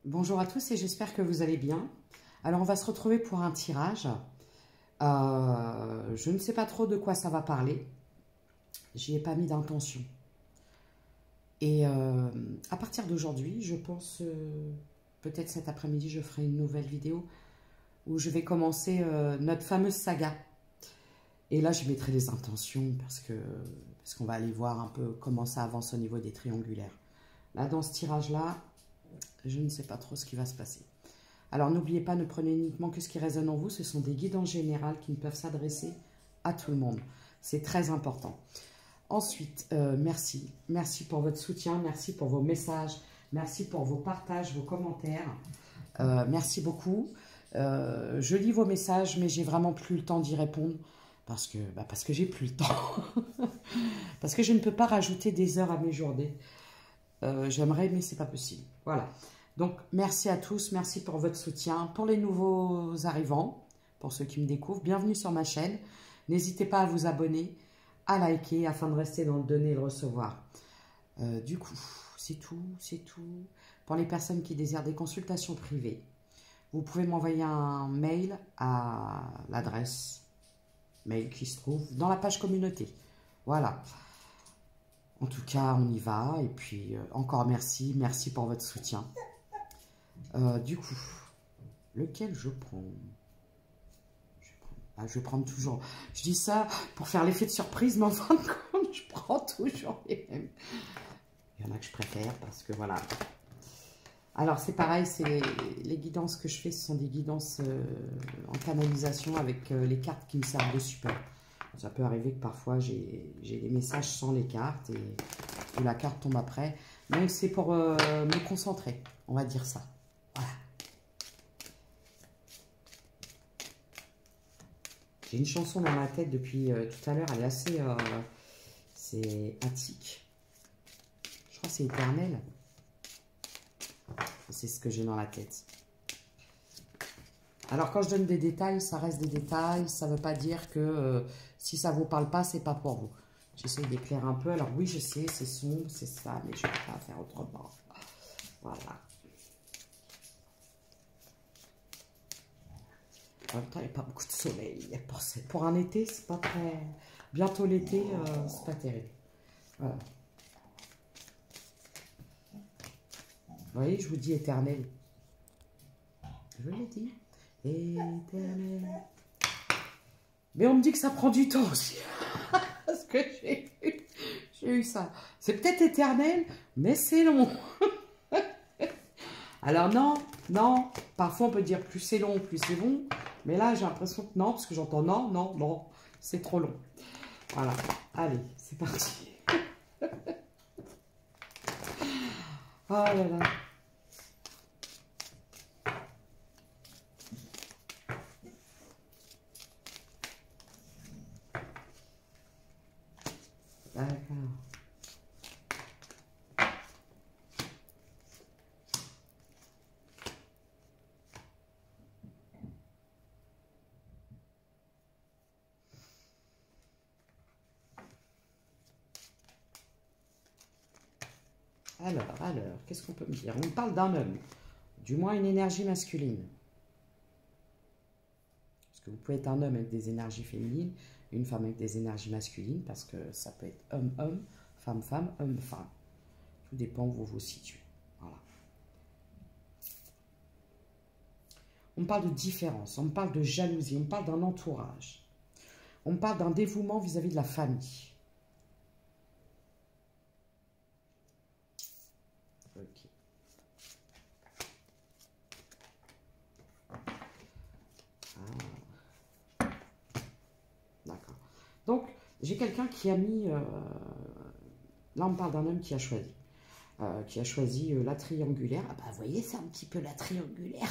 Bonjour à tous et j'espère que vous allez bien. Alors on va se retrouver pour un tirage. Je ne sais pas trop de quoi ça va parler. J'y ai pas mis d'intention. Et à partir d'aujourd'hui, je pense, peut-être cet après-midi, je ferai une nouvelle vidéo où je vais commencer notre fameuse saga. Et là, je mettrai les intentions parce qu'on va aller voir un peu comment ça avance au niveau des triangulaires. Là, dans ce tirage-là, je ne sais pas trop ce qui va se passer. Alors, n'oubliez pas, ne prenez uniquement que ce qui résonne en vous. Ce sont des guides en général qui ne peuvent s'adresser à tout le monde. C'est très important. Ensuite, merci. Merci pour votre soutien. Merci pour vos messages. Merci pour vos partages, vos commentaires. Merci beaucoup. Je lis vos messages, mais j'ai vraiment plus le temps d'y répondre. Parce que j'ai plus le temps. Parce que je ne peux pas rajouter des heures à mes journées. J'aimerais, mais c'est pas possible. Voilà. Donc, merci à tous. Merci pour votre soutien. Pour les nouveaux arrivants, pour ceux qui me découvrent, bienvenue sur ma chaîne. N'hésitez pas à vous abonner, à liker, afin de rester dans le donner et le recevoir. Du coup, c'est tout, c'est tout. Pour les personnes qui désirent des consultations privées, vous pouvez m'envoyer un mail à l'adresse mail qui se trouve dans la page communauté. Voilà. En tout cas, on y va. Et puis, encore merci. Merci pour votre soutien. Du coup, lequel je prends? Je vais prendre toujours. Je dis ça pour faire l'effet de surprise, mais en fin de compte, je prends toujours les mêmes. Il y en a que je préfère parce que voilà. Alors, c'est pareil, c'est les guidances que je fais, ce sont des guidances en canalisation avec les cartes qui me servent de support. Ça peut arriver que parfois j'ai des messages sans les cartes et la carte tombe après. Donc, c'est pour me concentrer, on va dire ça. Voilà. J'ai une chanson dans ma tête depuis tout à l'heure, elle est assez... c'est attique. Je crois que c'est éternel. C'est ce que j'ai dans la tête. Alors, quand je donne des détails, ça reste des détails. Ça ne veut pas dire que si ça ne vous parle pas, c'est pas pour vous. J'essaie d'éclairer un peu. Alors, oui, je sais, c'est sombre, c'est ça, mais je ne peux pas faire autrement. Voilà. En même temps, il n'y a pas beaucoup de soleil. Pour un été, c'est pas très... Bientôt l'été, c'est pas terrible. Voilà. Vous voyez, je vous dis éternel. Je l'ai dit. Éternel. Mais on me dit que ça prend du temps aussi. Parce que j'ai eu ça. C'est peut-être éternel, mais c'est long. Alors non, non. Parfois on peut dire plus c'est long, plus c'est bon. Mais là j'ai l'impression que non, parce que j'entends non, non, non. C'est trop long. Voilà. Allez, c'est parti. Oh là là. D'accord. Alors, qu'est-ce qu'on peut me dire? On parle d'un homme, du moins une énergie masculine. Parce que vous pouvez être un homme avec des énergies féminines, une femme avec des énergies masculines, parce que ça peut être homme-homme, femme-femme, homme-femme. Tout dépend où vous vous situez. Voilà. On parle de différence, on parle de jalousie, on parle d'un entourage. On parle d'un dévouement vis-à-vis de la famille. Ok. Ah. D'accord. Donc, j'ai quelqu'un qui a mis... là, on parle d'un homme qui a choisi la triangulaire. Ah bah, vous voyez, c'est un petit peu la triangulaire.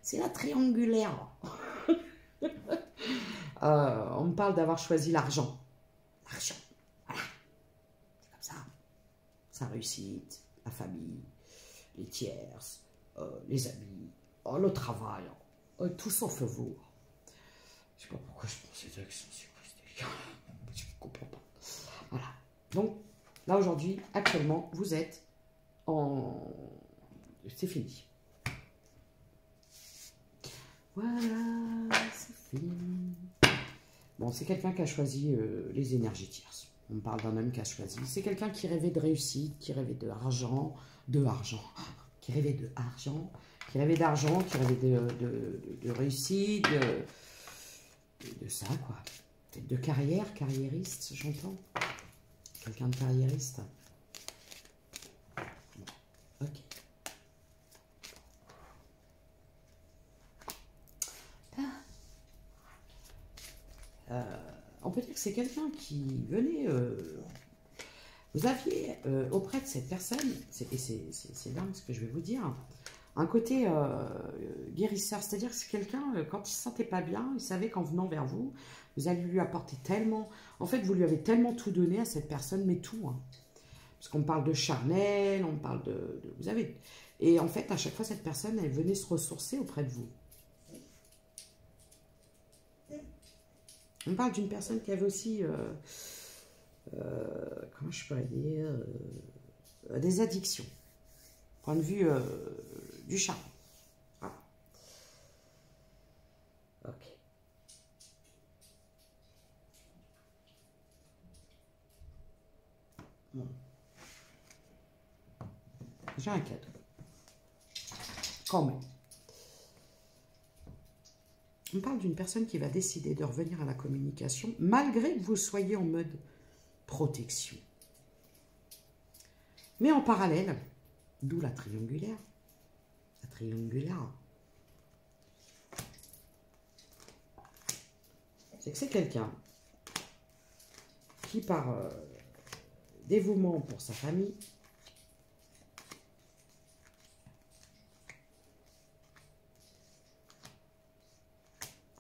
C'est la triangulaire. On me parle d'avoir choisi l'argent. L'argent, voilà. C'est comme ça. Sa réussite, la famille, les tierces, les amis, le travail, tout sauf vous. Je ne sais pas pourquoi je prends ces actions. Je ne comprends pas. Voilà. Donc, là, aujourd'hui, actuellement, vous êtes c'est fini. Voilà, c'est fini. Bon, c'est quelqu'un qui a choisi les énergies tierces. On parle d'un homme qui a choisi. C'est quelqu'un qui rêvait de réussite, qui rêvait d'argent, qui rêvait d'argent, qui rêvait de réussite, de ça, quoi. Peut-être de carrière, carriériste, j'entends. Quelqu'un de carriériste. Ok. On peut dire que c'est quelqu'un qui venait... vous aviez auprès de cette personne, et c'est dingue ce que je vais vous dire, un côté guérisseur, c'est-à-dire que c'est quelqu'un, quand il ne se sentait pas bien, il savait qu'en venant vers vous, vous allez lui apporter tellement... En fait, vous lui avez tellement tout donné à cette personne, mais tout. Hein. Parce qu'on parle de charnel, on parle vous avez... Et en fait, à chaque fois, cette personne, elle venait se ressourcer auprès de vous. On parle d'une personne qui avait aussi... comment je pourrais dire, des addictions, point de vue du charme. Voilà. Ok. Bon. J'ai un cadeau. Quand même. On parle d'une personne qui va décider de revenir à la communication, malgré que vous soyez en mode protection. Mais en parallèle, d'où la triangulaire. La triangulaire. C'est que c'est quelqu'un qui, par dévouement pour sa famille,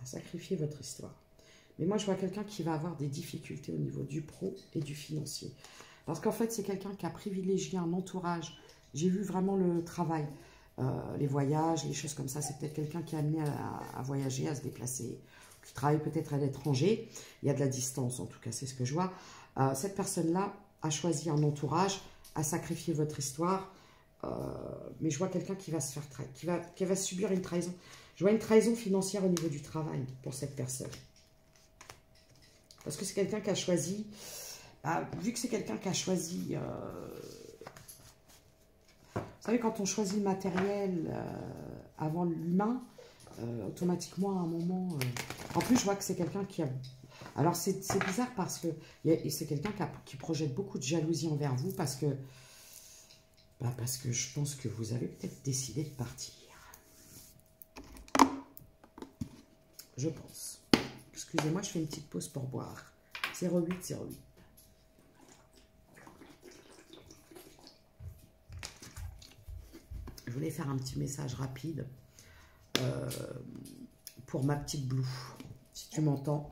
a sacrifié votre histoire. Mais moi, je vois quelqu'un qui va avoir des difficultés au niveau du pro et du financier. Parce qu'en fait, c'est quelqu'un qui a privilégié un entourage. J'ai vu vraiment le travail, les voyages, les choses comme ça. C'est peut-être quelqu'un qui est amené à voyager, à se déplacer, qui travaille peut-être à l'étranger. Il y a de la distance, en tout cas, c'est ce que je vois. Cette personne-là a choisi un entourage, a sacrifié votre histoire. Mais je vois quelqu'un qui va se faire trahir, qui va subir une trahison. Je vois une trahison financière au niveau du travail pour cette personne. Parce que c'est quelqu'un qui a choisi, vu que c'est quelqu'un qui a choisi, vous savez, quand on choisit le matériel avant l'humain, automatiquement à un moment, en plus je vois que c'est quelqu'un qui a, alors c'est bizarre parce que c'est quelqu'un qui projette beaucoup de jalousie envers vous parce que je pense que vous avez peut-être décidé de partir. Je pense. Excusez-moi, je fais une petite pause pour boire. 0808. Je voulais faire un petit message rapide pour ma petite Blue. Si tu m'entends,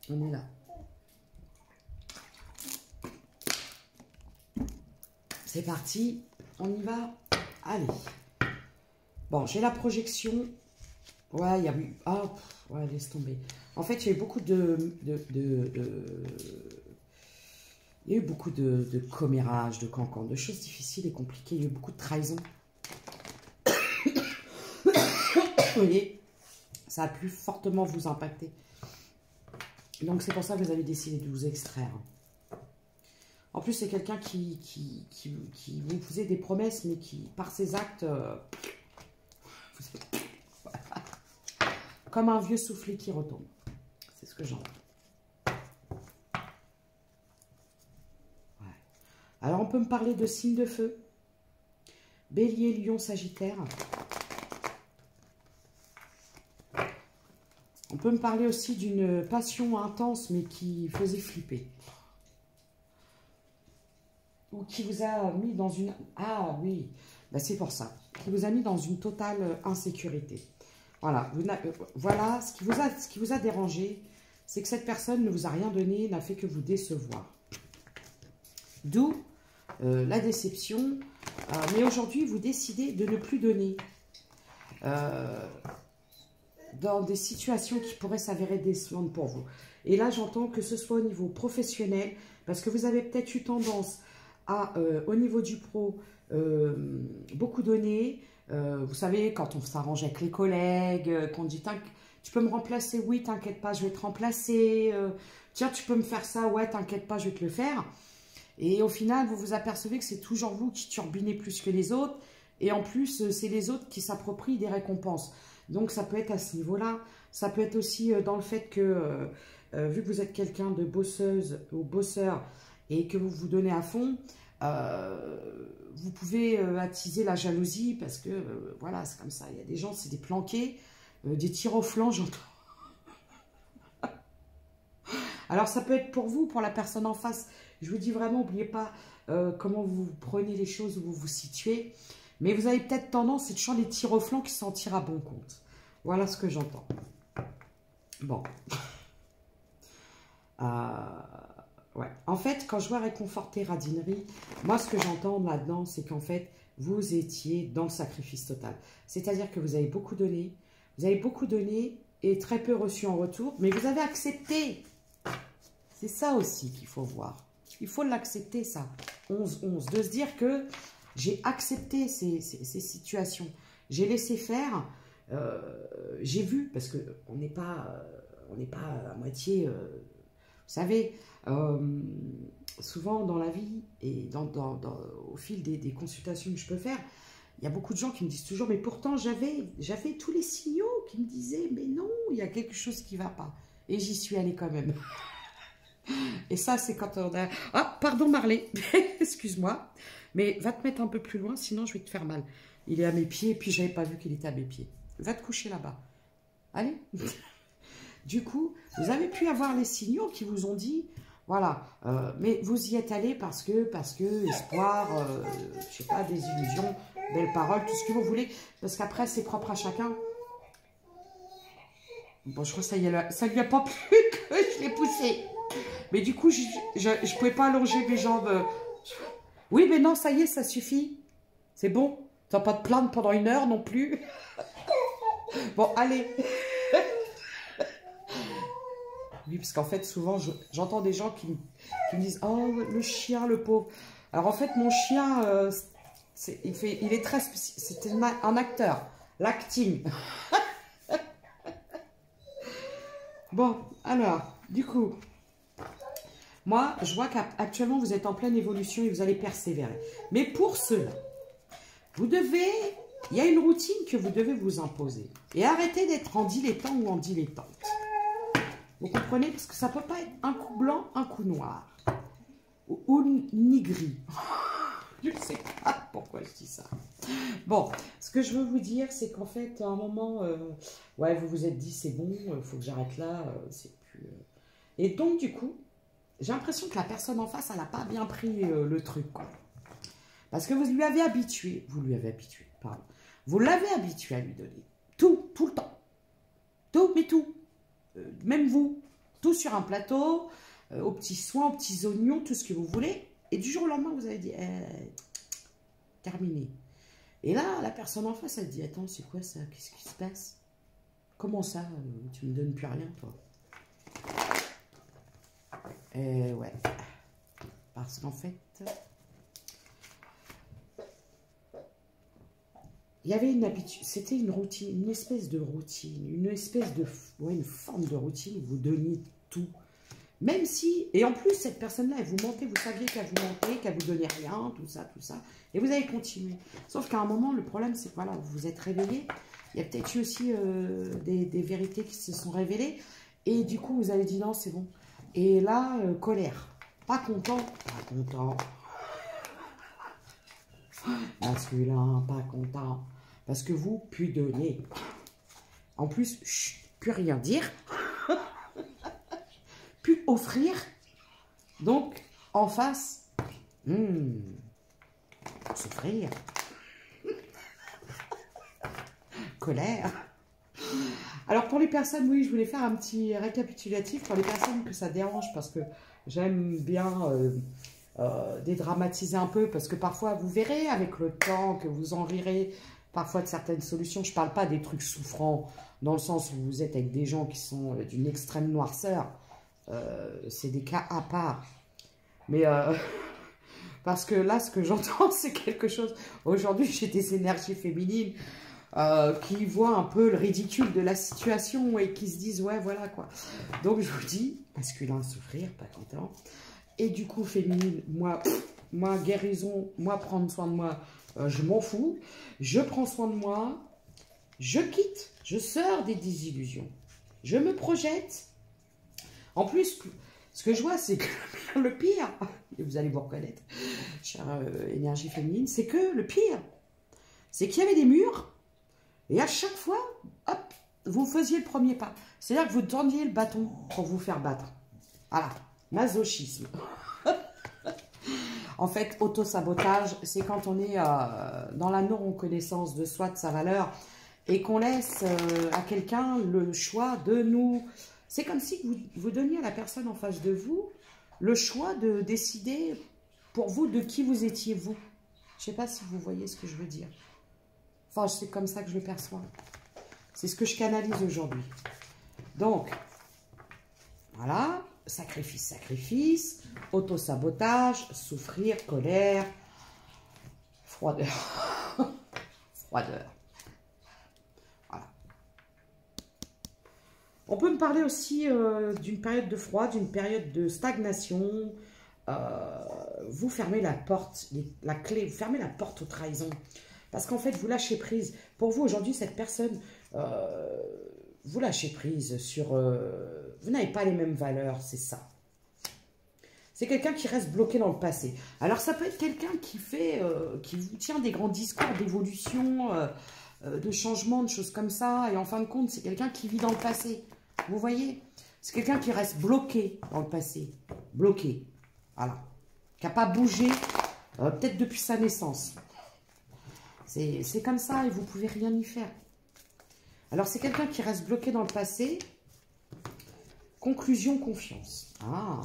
on est là. C'est parti, on y va. Allez. Bon, j'ai la projection. Ouais, il y a eu... Ah, ouais, laisse tomber. En fait, il y a eu beaucoup il y a eu beaucoup de commérages, de cancans, de choses difficiles et compliquées. Il y a eu beaucoup de trahison. Vous voyez, ça a pu fortement vous impacter. Donc, c'est pour ça que vous avez décidé de vous extraire. En plus, c'est quelqu'un qui vous faisait des promesses, mais qui, par ses actes... comme un vieux soufflet qui retombe. C'est ce que j'en ai. Ouais. Alors, on peut me parler de signes de feu. Bélier, Lion, Sagittaire. On peut me parler aussi d'une passion intense, mais qui faisait flipper. Ou qui vous a mis dans une... Ah oui, ben, c'est pour ça. Qui vous a mis dans une totale insécurité. Voilà, voilà ce qui vous a dérangé, c'est que cette personne ne vous a rien donné, n'a fait que vous décevoir. D'où la déception. Mais aujourd'hui, vous décidez de ne plus donner dans des situations qui pourraient s'avérer décevantes pour vous. Et là, j'entends que ce soit au niveau professionnel, parce que vous avez peut-être eu tendance à, au niveau du pro, beaucoup donné. Vous savez, quand on s'arrange avec les collègues, qu'on dit, tu peux me remplacer? Oui, t'inquiète pas, je vais te remplacer. Tiens, tu peux me faire ça? Ouais, t'inquiète pas, je vais te le faire. Et au final, vous vous apercevez que c'est toujours vous qui turbinez plus que les autres. Et en plus, c'est les autres qui s'approprient des récompenses. Donc, ça peut être à ce niveau-là. Ça peut être aussi dans le fait que, vu que vous êtes quelqu'un de bosseuse ou bosseur et que vous vous donnez à fond, vous pouvez attiser la jalousie parce que, voilà, c'est comme ça. Il y a des gens, c'est des planqués, des tirs au flanc, j'entends. Alors, ça peut être pour vous, pour la personne en face. Je vous dis vraiment, n'oubliez pas comment vous prenez les choses, où vous vous situez. Mais vous avez peut-être tendance, c'est toujours les tirs au flanc qui s'en tirent à bon compte. Voilà ce que j'entends. Bon. Ouais. En fait, quand je vois réconforter radinerie, moi, ce que j'entends là-dedans, c'est qu'en fait, vous étiez dans le sacrifice total. C'est-à-dire que vous avez beaucoup donné et très peu reçu en retour, mais vous avez accepté. C'est ça aussi qu'il faut voir. Il faut l'accepter, ça. 11-11. De se dire que j'ai accepté ces situations. J'ai laissé faire. J'ai vu, parce qu'on n'est pas à moitié... vous savez, souvent dans la vie et au fil des consultations que je peux faire, il y a beaucoup de gens qui me disent toujours, mais pourtant j'avais tous les signaux qui me disaient, mais non, il y a quelque chose qui ne va pas. Et j'y suis allée quand même. Et ça, c'est quand on a... Ah, pardon Marley, excuse-moi, mais va te mettre un peu plus loin, sinon je vais te faire mal. Il est à mes pieds, et puis je n'avais pas vu qu'il était à mes pieds. Va te coucher là-bas. Allez. Du coup, vous avez pu avoir les signaux qui vous ont dit, voilà, mais vous y êtes allé parce que espoir, je sais pas, des illusions, belles paroles, tout ce que vous voulez, parce qu'après, c'est propre à chacun. Bon, je crois que ça y est, ça lui a pas plu que je l'ai poussé. Mais du coup, je pouvais pas allonger mes jambes. Oui, mais non, ça y est, ça suffit. C'est bon. Tu n'as pas de plainte pendant 1 heure non plus. Bon, allez. Oui, parce qu'en fait, souvent, j'entends des gens qui me disent « Oh, le chien, le pauvre ». Alors, en fait, mon chien, il est très spécial. C'est un acteur. L'acting. Bon, alors, du coup... Moi, je vois qu'actuellement, vous êtes en pleine évolution et vous allez persévérer. Mais pour cela, il y a une routine que vous devez vous imposer. Et arrêtez d'être en dilettant ou en dilettante. Vous comprenez? Parce que ça ne peut pas être un coup blanc, un coup noir. Ou ni gris. Je ne sais pas pourquoi je dis ça. Bon, ce que je veux vous dire, c'est qu'en fait, à un moment, ouais, vous vous êtes dit, c'est bon, il faut que j'arrête là. C'est plus... Et donc, du coup... J'ai l'impression que la personne en face, elle n'a pas bien pris le truc, quoi. Parce que vous lui avez habitué, pardon. Vous l'avez habitué à lui donner. Tout le temps. Tout, mais tout. Même vous. Tout sur un plateau, aux petits soins, aux petits oignons, tout ce que vous voulez. Et du jour au lendemain, vous avez dit, terminé. Et là, la personne en face, elle dit, attends, c'est quoi ça? Qu'est-ce qui se passe? Comment ça? Tu me donnes plus rien, toi? Ouais, parce qu'en fait, il y avait une habitude, c'était une routine, une espèce de routine, une forme de routine où vous donniez tout. Même si, et en plus, cette personne-là, elle vous mentait, vous saviez qu'elle vous mentait, qu'elle vous donnait rien, tout ça, et vous avez continué. Sauf qu'à un moment, le problème, c'est que voilà, vous vous êtes réveillé, il y a peut-être eu aussi des vérités qui se sont révélées, et du coup, vous avez dit non, c'est bon. Et là, colère. Pas content. Pas content. Masculin, pas content. Parce que vous, plus donner. En plus, chut, plus rien dire. Plus offrir. Donc, en face, souffrir. Colère. Alors, pour les personnes, oui, je voulais faire un petit récapitulatif pour les personnes que ça dérange, parce que j'aime bien dédramatiser un peu, parce que parfois, vous verrez avec le temps que vous en rirez parfois de certaines solutions. Je ne parle pas des trucs souffrants, dans le sens où vous êtes avec des gens qui sont d'une extrême noirceur. C'est des cas à part. Mais Parce que là, ce que j'entends, c'est quelque chose... Aujourd'hui, j'ai des énergies féminines qui voient un peu le ridicule de la situation et qui se disent, ouais, voilà, quoi. Donc, je vous dis, masculin, souffrir, pas content. Et du coup, féminine, moi, guérison, moi, prendre soin de moi, je m'en fous. Je prends soin de moi, je quitte, je sors des désillusions. Je me projette. En plus, ce que je vois, c'est que le pire, et vous allez vous reconnaître, chère énergie féminine, c'est que le pire, c'est qu'il y avait des murs, et à chaque fois, hop, vous faisiez le premier pas. C'est-à-dire que vous tendiez le bâton pour vous faire battre. Voilà, masochisme. En fait, autosabotage, c'est quand on est dans la non-reconnaissance de soi, de sa valeur, et qu'on laisse à quelqu'un le choix de nous... C'est comme si vous donniez à la personne en face de vous le choix de décider pour vous de qui vous étiez vous. Je ne sais pas si vous voyez ce que je veux dire. Enfin, c'est comme ça que je le perçois. C'est ce que je canalise aujourd'hui. Donc, voilà, sacrifice, sacrifice, autosabotage, souffrir, colère, froideur. Froideur. Voilà. On peut me parler aussi d'une période de froid, d'une période de stagnation. Vous fermez la porte, la clé, vous fermez la porte aux trahisons. Parce qu'en fait, vous lâchez prise. Pour vous, aujourd'hui, cette personne, vous lâchez prise sur... vous n'avez pas les mêmes valeurs, c'est ça. C'est quelqu'un qui reste bloqué dans le passé. Alors, ça peut être quelqu'un qui fait, qui vous tient des grands discours d'évolution, de changement, de choses comme ça. Et en fin de compte, c'est quelqu'un qui vit dans le passé. Vous voyez? C'est quelqu'un qui reste bloqué dans le passé. Bloqué. Voilà. Qui n'a pas bougé, peut-être depuis sa naissance. C'est comme ça et vous ne pouvez rien y faire. Alors, c'est quelqu'un qui reste bloqué dans le passé. Conclusion, confiance. Ah.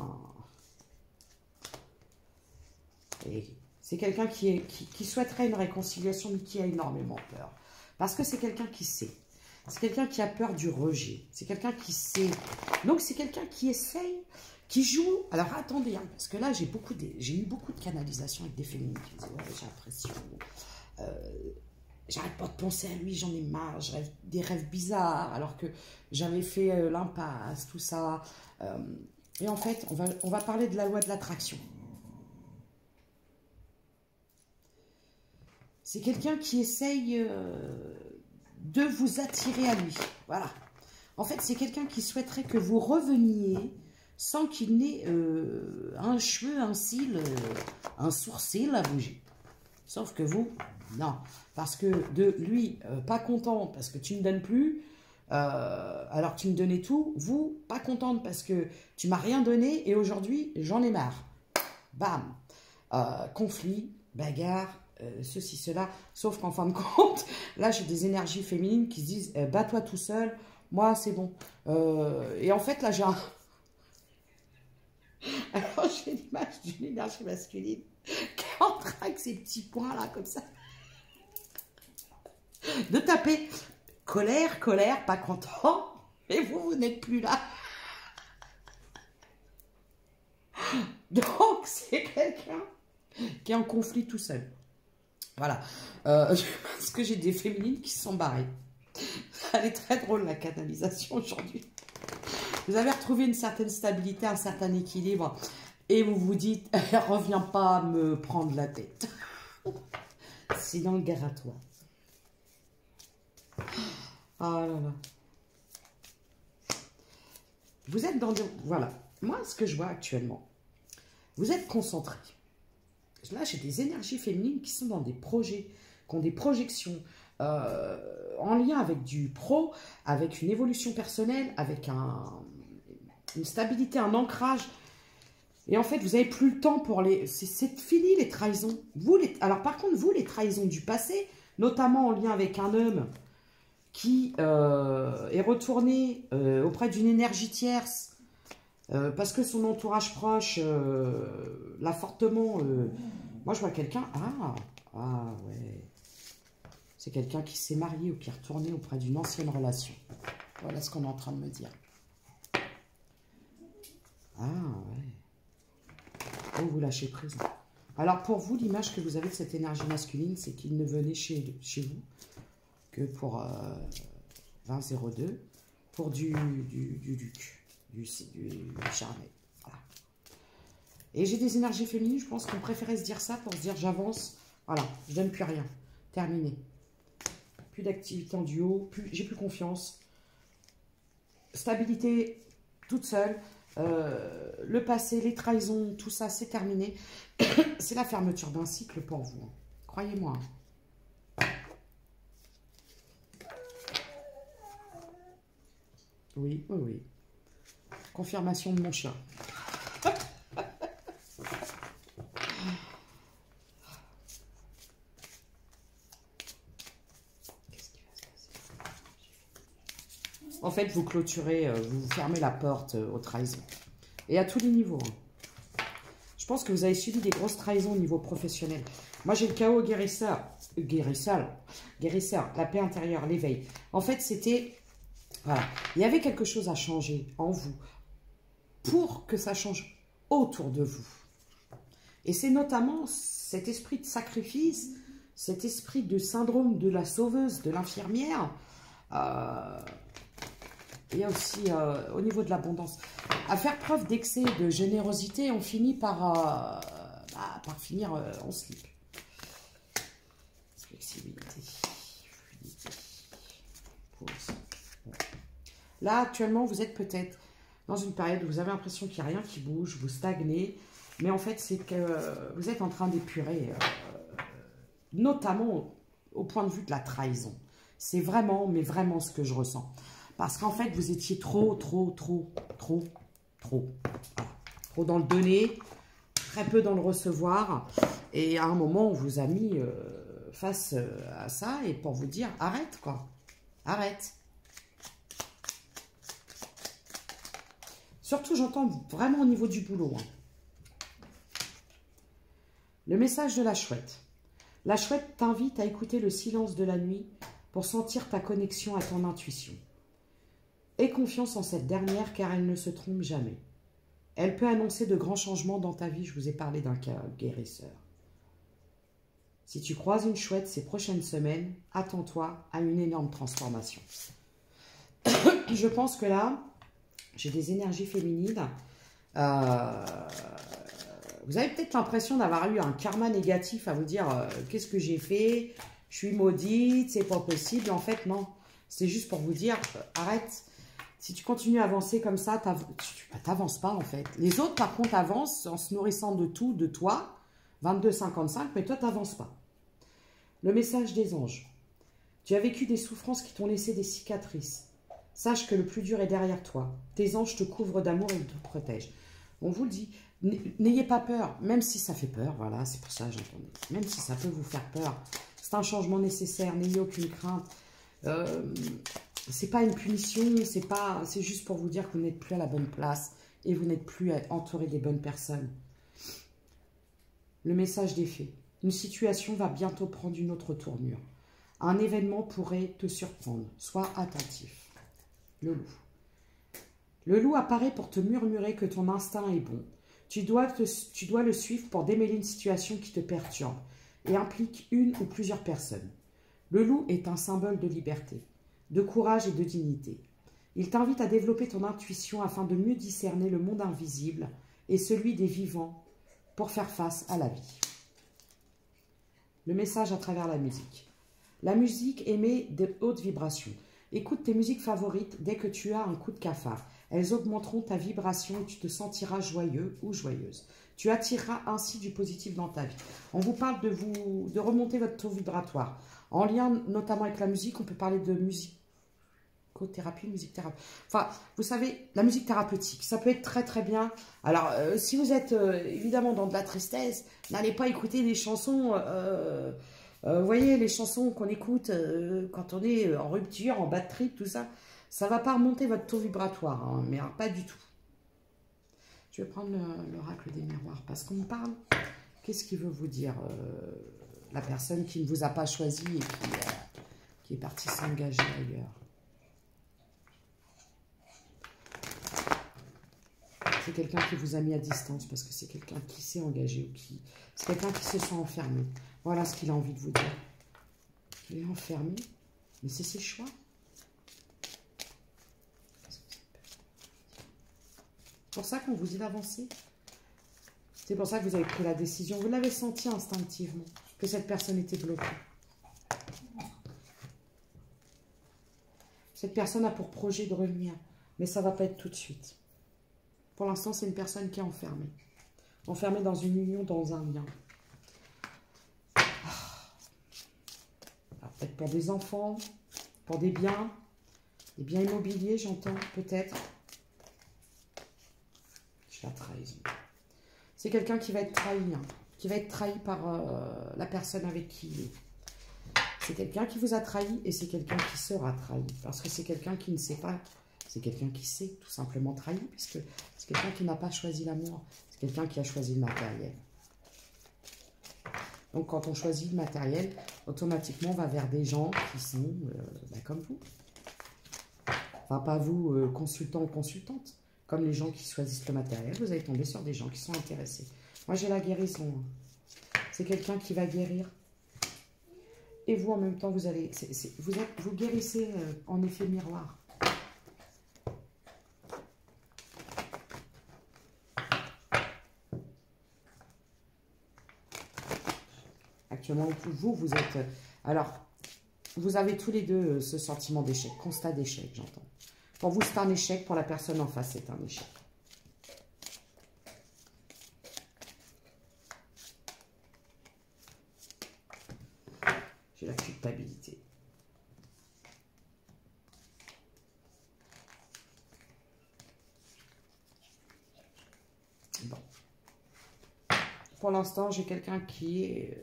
C'est quelqu'un qui souhaiterait une réconciliation, mais qui a énormément peur. Parce que c'est quelqu'un qui sait. C'est quelqu'un qui a peur du rejet. C'est quelqu'un qui sait. Donc, c'est quelqu'un qui essaye, qui joue. Alors, attendez, hein, parce que là, j'ai eu beaucoup de canalisations avec des féminines qui me disaient, ouais, j'ai l'impression... j'arrête pas de penser à lui, j'en ai marre, je rêve des rêves bizarres, alors que j'avais fait l'impasse, tout ça. Et en fait, on va parler de la loi de l'attraction. C'est quelqu'un qui essaye de vous attirer à lui. Voilà. En fait, c'est quelqu'un qui souhaiterait que vous reveniez sans qu'il n'ait un cheveu, un cil, un sourcil à bouger. Sauf que vous, non. Parce que de lui, pas content parce que tu ne me donnes plus, alors que tu me donnais tout. Vous, pas contente parce que tu m'as rien donné et aujourd'hui, j'en ai marre. Bam. Conflit, bagarre, ceci, cela. Sauf qu'en fin de compte, là, j'ai des énergies féminines qui se disent bats-toi tout seul, moi, c'est bon. Et en fait, là, j'ai un... Alors, j'ai l'image d'une énergie masculine qui est en train avec ces petits points là, comme ça, de taper colère, colère, pas content, et vous n'êtes plus là. Donc, c'est quelqu'un qui est en conflit tout seul. Voilà. Parce que j'ai des féminines qui se sont barrées. Elle est très drôle, la canalisation aujourd'hui. Vous avez retrouvé une certaine stabilité, un certain équilibre. Et vous vous dites, elle ne revient pas me prendre la tête. Sinon, gare à toi. Ah là là. Vous êtes dans... Voilà. Moi, ce que je vois actuellement, vous êtes concentré. Là, j'ai des énergies féminines qui sont dans des projets, qui ont des projections en lien avec du pro, avec une évolution personnelle, avec une stabilité, un ancrage. Et en fait, vous n'avez plus le temps pour les... C'est fini les trahisons. Alors par contre, vous, les trahisons du passé, notamment en lien avec un homme qui est retourné auprès d'une énergie tierce, parce que son entourage proche l'a fortement... moi, je vois quelqu'un... Ah, ouais. C'est quelqu'un qui s'est marié ou qui est retourné auprès d'une ancienne relation. Voilà ce qu'on est en train de me dire. Ah, ouais. Oh, vous lâchez prise. Alors pour vous, l'image que vous avez de cette énergie masculine, c'est qu'il ne venait chez vous que pour 20-02, pour du duc, du charnet. Voilà. Et j'ai des énergies féminines, je pense qu'on préférait se dire ça pour se dire j'avance, voilà, je donne plus rien, terminé. Plus d'activité en duo, j'ai plus confiance. Stabilité toute seule. Le passé, les trahisons, tout ça, c'est terminé. C'est la fermeture d'un cycle pour vous. Hein. Croyez-moi. Oui, oui, oui. Confirmation de mon chat. En fait, vous clôturez, vous fermez la porte aux trahisons. Et à tous les niveaux. Hein. Je pense que vous avez subi des grosses trahisons au niveau professionnel. Moi, j'ai le chaos guérisseur, la paix intérieure, l'éveil. En fait, c'était... Voilà. Il y avait quelque chose à changer en vous pour que ça change autour de vous. Et c'est notamment cet esprit de sacrifice, cet esprit de syndrome de la sauveuse, de l'infirmière. Il y a aussi au niveau de l'abondance. À faire preuve d'excès de générosité, on finit par finir en slip. Flexibilité, fluidité, pause. Bon. Là, actuellement, vous êtes peut-être dans une période où vous avez l'impression qu'il n'y a rien qui bouge, vous stagnez. Mais en fait, c'est que vous êtes en train d'épurer, notamment au point de vue de la trahison. C'est vraiment, mais vraiment ce que je ressens. Parce qu'en fait, vous étiez trop dans le donner, très peu dans le recevoir. Et à un moment, on vous a mis face à ça et pour vous dire, arrête quoi, arrête. Surtout, j'entends vraiment au niveau du boulot. Hein. Le message de la chouette. La chouette t'invite à écouter le silence de la nuit pour sentir ta connexion à ton intuition. Aie confiance en cette dernière car elle ne se trompe jamais. Elle peut annoncer de grands changements dans ta vie. Je vous ai parlé d'un cas guérisseur. Si tu croises une chouette ces prochaines semaines, attends-toi à une énorme transformation. Je pense que là, j'ai des énergies féminines. Vous avez peut-être l'impression d'avoir eu un karma négatif à vous dire qu'est-ce que j'ai fait, je suis maudite, c'est pas possible. En fait, non. C'est juste pour vous dire arrête. Si tu continues à avancer comme ça, tu n'avances pas en fait. Les autres, par contre, avancent en se nourrissant de tout, de toi. 22,55, mais toi, tu n'avances pas. Le message des anges. Tu as vécu des souffrances qui t'ont laissé des cicatrices. Sache que le plus dur est derrière toi. Tes anges te couvrent d'amour et te protègent. On vous le dit, n'ayez pas peur, même si ça fait peur. Voilà, c'est pour ça que j'entendais. Même si ça peut vous faire peur. C'est un changement nécessaire, n'ayez aucune crainte. C'est pas une punition, c'est juste pour vous dire que vous n'êtes plus à la bonne place et vous n'êtes plus entouré des bonnes personnes. Le message des fées. Une situation va bientôt prendre une autre tournure. Un événement pourrait te surprendre. Sois attentif. Le loup. Le loup apparaît pour te murmurer que ton instinct est bon. Tu dois le suivre pour démêler une situation qui te perturbe et implique une ou plusieurs personnes. Le loup est un symbole de liberté, de courage et de dignité. Il t'invite à développer ton intuition afin de mieux discerner le monde invisible et celui des vivants pour faire face à la vie. Le message à travers la musique. La musique émet de hautes vibrations. Écoute tes musiques favorites dès que tu as un coup de cafard. Elles augmenteront ta vibration et tu te sentiras joyeux ou joyeuse. Tu attireras ainsi du positif dans ta vie. On vous parle de remonter votre taux vibratoire. En lien notamment avec la musique, on peut parler de musicothérapie, musique thérapie. Enfin, vous savez, la musique thérapeutique, ça peut être très très bien. Alors, si vous êtes évidemment dans de la tristesse, n'allez pas écouter des chansons, vous voyez, les chansons qu'on écoute quand on est en rupture, en bad trip, tout ça. Ça ne va pas remonter votre taux vibratoire, hein, mais pas du tout. Je vais prendre l'oracle des miroirs parce qu'on me parle. Qu'est-ce qu'il veut vous dire la personne qui ne vous a pas choisi et qui est partie s'engager ailleurs? C'est quelqu'un qui vous a mis à distance parce que c'est quelqu'un qui s'est engagé ou qui... C'est quelqu'un qui se sent enfermé. Voilà ce qu'il a envie de vous dire. Il est enfermé, mais c'est ses choix. C'est pour ça qu'on vous dit d'avancer. C'est pour ça que vous avez pris la décision. Vous l'avez senti instinctivement que cette personne était bloquée. Cette personne a pour projet de revenir, mais ça ne va pas être tout de suite. Pour l'instant, c'est une personne qui est enfermée. Enfermée dans une union, dans un lien. Peut-être pour des enfants, pour des biens immobiliers, j'entends, peut-être. La trahison. C'est quelqu'un qui va être trahi, hein, qui va être trahi par la personne avec qui il est. C'est quelqu'un qui vous a trahi et c'est quelqu'un qui sera trahi. Parce que c'est quelqu'un qui ne sait pas, c'est quelqu'un qui s'est tout simplement trahi, puisque c'est quelqu'un qui n'a pas choisi l'amour, c'est quelqu'un qui a choisi le matériel. Donc quand on choisit le matériel, automatiquement on va vers des gens qui sont comme vous. Enfin pas vous, consultants ou consultantes. Comme les gens qui choisissent le matériel, vous allez tomber sur des gens qui sont intéressés. Moi, j'ai la guérison. C'est quelqu'un qui va guérir. Et vous, en même temps, vous guérissez en effet miroir. Actuellement, vous êtes... Alors, vous avez tous les deux ce sentiment d'échec, constat d'échec, j'entends. Pour vous, c'est un échec. Pour la personne en face, c'est un échec. J'ai la culpabilité. Bon. Pour l'instant, j'ai quelqu'un qui est...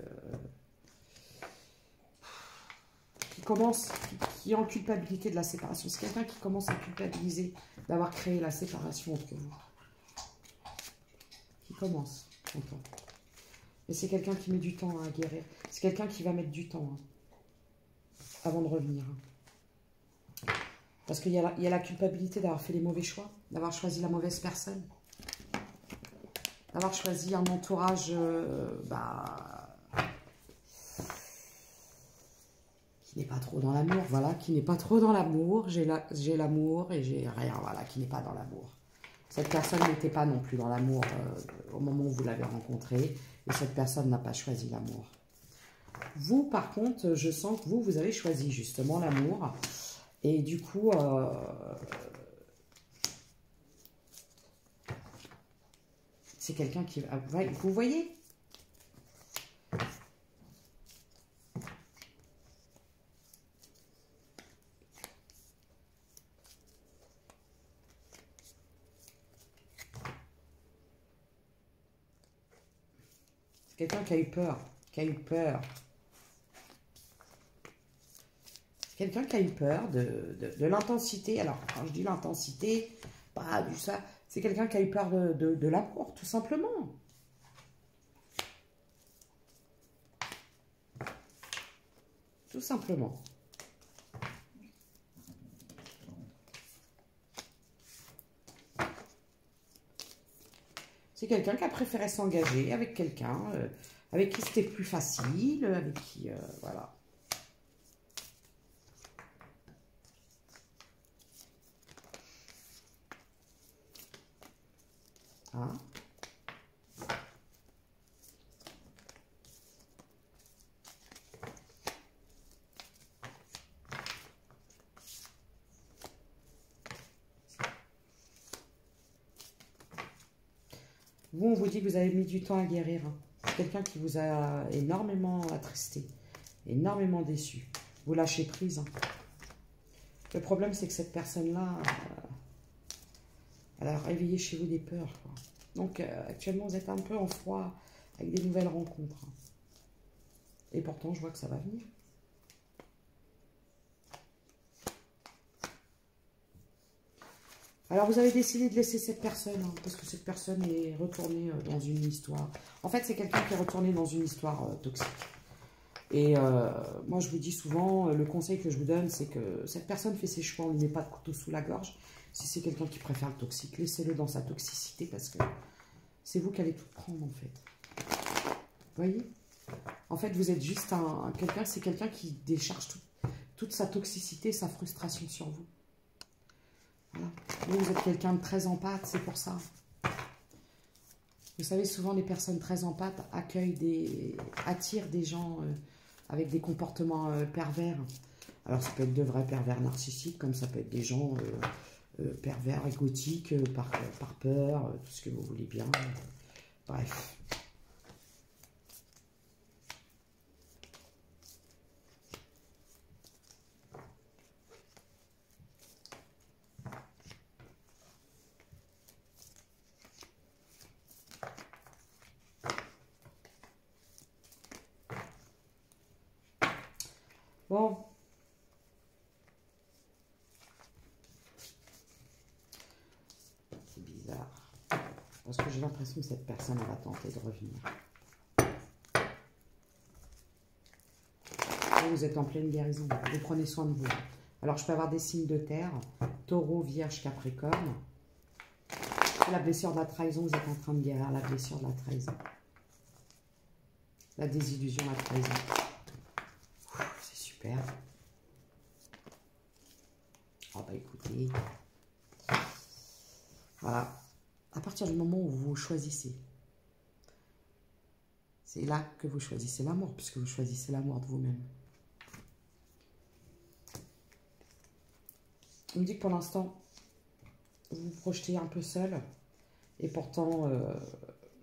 qui est en culpabilité de la séparation. C'est quelqu'un qui commence à culpabiliser d'avoir créé la séparation entre vous. Qui commence, j'entends. Et c'est quelqu'un qui met du temps à guérir. C'est quelqu'un qui va mettre du temps avant de revenir. Parce qu'il y a la culpabilité d'avoir fait les mauvais choix, d'avoir choisi la mauvaise personne, d'avoir choisi un entourage qui n'est pas trop dans l'amour, voilà, qui n'est pas trop dans l'amour. J'ai l'amour et j'ai rien, voilà, qui n'est pas dans l'amour. Cette personne n'était pas non plus dans l'amour au moment où vous l'avez rencontré, et cette personne n'a pas choisi l'amour. Vous, par contre, je sens que vous avez choisi justement l'amour, et du coup, c'est quelqu'un qui... Vous voyez ? Quelqu'un qui a eu peur, Quelqu'un qui a eu peur de l'intensité. Alors, quand je dis l'intensité, pas du ça, c'est quelqu'un qui a eu peur de l'amour, tout simplement. Tout simplement. C'est quelqu'un qui a préféré s'engager avec quelqu'un avec qui c'était plus facile, avec qui, voilà. Ah. Vous, on vous dit que vous avez mis du temps à guérir. C'est quelqu'un qui vous a énormément attristé, énormément déçu. Vous lâchez prise. Le problème, c'est que cette personne-là, elle a réveillé chez vous des peurs, quoi. Donc, actuellement, vous êtes un peu en froid avec des nouvelles rencontres. Et pourtant, je vois que ça va venir. Alors, vous avez décidé de laisser cette personne, hein, parce que cette personne est retournée dans une histoire. En fait, c'est quelqu'un qui est retourné dans une histoire toxique. Et moi, je vous dis souvent, le conseil que je vous donne, c'est que cette personne fait ses choix, on ne lui met pas de couteau sous la gorge. Si c'est quelqu'un qui préfère le toxique, laissez-le dans sa toxicité parce que c'est vous qui allez tout prendre en fait. Vous voyez? En fait, vous êtes juste c'est quelqu'un qui décharge toute sa toxicité, sa frustration sur vous. Voilà. Vous êtes quelqu'un de très empathe, c'est pour ça. Vous savez, souvent les personnes très empathes attirent des gens avec des comportements pervers. Alors ça peut être de vrais pervers narcissiques, comme ça peut être des gens pervers égotiques, par peur, tout ce que vous voulez bien. Bref. Bon. C'est bizarre. Parce que j'ai l'impression que cette personne va tenter de revenir. Vous êtes en pleine guérison. Vous prenez soin de vous. Alors, je peux avoir des signes de terre. Taureau, Vierge, Capricorne. La blessure de la trahison, vous êtes en train de guérir la blessure de la trahison. La désillusion, la trahison. C'est super. Oh bah écoutez. Voilà. À partir du moment où vous choisissez, c'est là que vous choisissez l'amour, puisque vous choisissez l'amour de vous-même. On me dit que pour l'instant, vous vous projetez un peu seul. Et pourtant,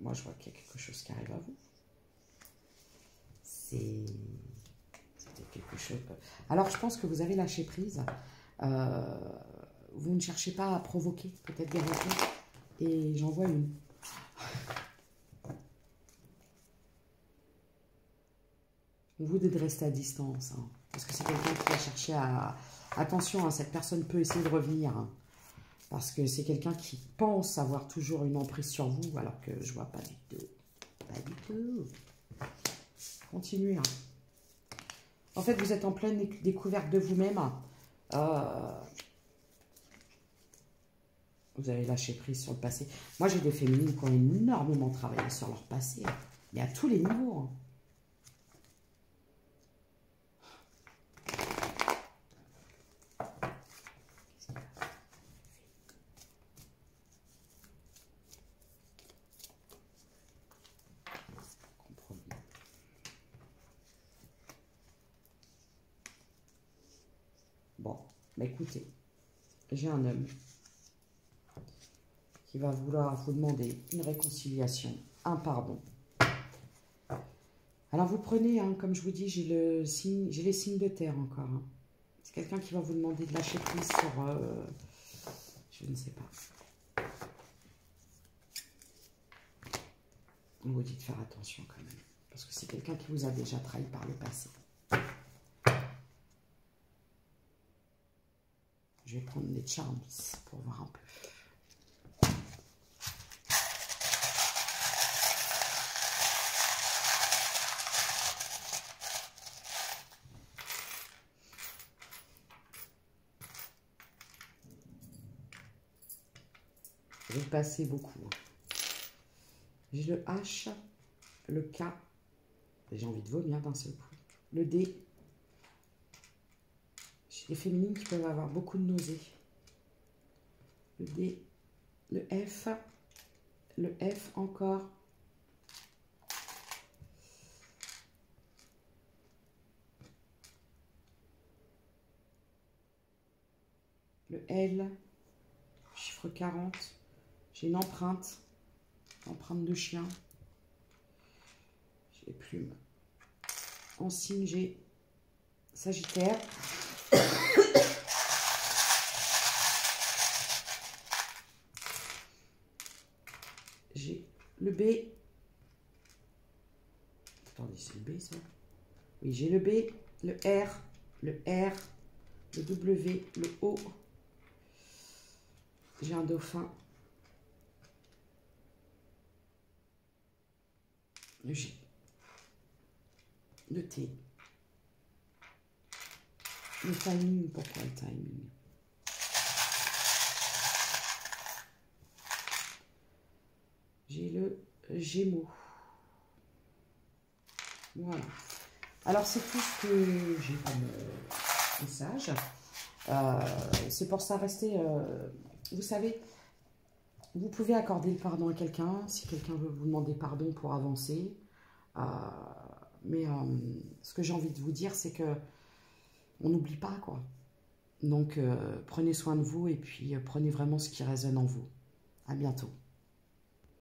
moi je vois qu'il y a quelque chose qui arrive à vous. C'était quelque chose. Alors je pense que vous avez lâché prise. Vous ne cherchez pas à provoquer peut-être des rencontres. Et j'en vois une. Vous devez rester à distance. Hein, parce que c'est quelqu'un qui va chercher à... Attention, hein, cette personne peut essayer de revenir. Hein, parce que c'est quelqu'un qui pense avoir toujours une emprise sur vous. Alors que je vois pas du tout. Pas du tout. Continuez. Hein. En fait, vous êtes en pleine découverte de vous-même. Vous avez lâché prise sur le passé. Moi, j'ai des féminines qui ont énormément travaillé sur leur passé. Mais à tous les niveaux. Hein. Bon, bah écoutez, j'ai un homme qui va vouloir vous demander une réconciliation, un pardon. Alors vous prenez, hein, comme je vous dis, j'ai les signes de terre encore. Hein. C'est quelqu'un qui va vous demander de lâcher prise sur... je ne sais pas. On vous dit de faire attention quand même. Parce que c'est quelqu'un qui vous a déjà trahi par le passé. Je vais prendre des charms pour voir un peu. Je vais passer beaucoup. J'ai le H, le K. J'ai envie de vomir d'un seul coup. Le D. J'ai des féminines qui peuvent avoir beaucoup de nausées. Le D. Le F. Le F encore. Le L. Chiffre 40. J'ai une empreinte. Empreinte de chien. J'ai les plumes. En signe, j'ai Sagittaire. J'ai le B. Attendez, c'est le B ça? Oui, j'ai le B, le R, le W, le O. J'ai un dauphin. Le G. Le T. Le timing, pourquoi le timing? j'ai le Gémeaux. Voilà. Alors, c'est tout ce que j'ai comme message. C'est pour ça, rester... vous savez, vous pouvez accorder le pardon à quelqu'un, si quelqu'un veut vous demander pardon pour avancer. Mais ce que j'ai envie de vous dire, c'est que on n'oublie pas, quoi. Donc, prenez soin de vous et puis prenez vraiment ce qui résonne en vous. À bientôt.